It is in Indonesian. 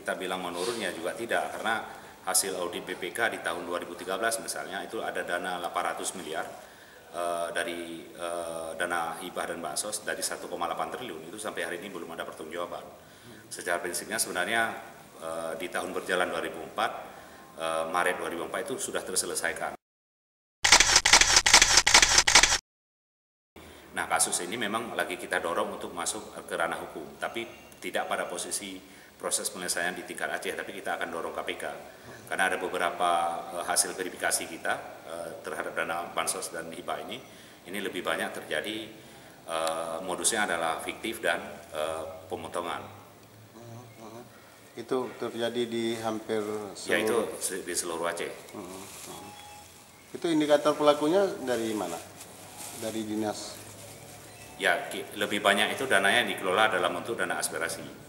kita bilang menurun ya juga tidak, karena hasil audit BPK di tahun 2013 misalnya itu ada dana 800 miliar dari dana hibah dan bansos dari 1,8 triliun itu sampai hari ini belum ada pertanggungjawaban. Secara prinsipnya sebenarnya di tahun berjalan 2004, Maret 2004 itu sudah terselesaikan. Nah, kasus ini memang lagi kita dorong untuk masuk ke ranah hukum, tapi tidak pada posisi proses penyelesaian di tingkat Aceh, tapi kita akan dorong KPK. Karena ada beberapa hasil verifikasi kita terhadap dana bansos dan hibah ini lebih banyak terjadi modusnya adalah fiktif dan pemotongan. Itu terjadi di hampir seluruh... Ya, itu di seluruh Aceh. Itu indikator pelakunya dari mana? Dari dinas? Ya, lebih banyak itu dananya dikelola dalam bentuk dana aspirasi.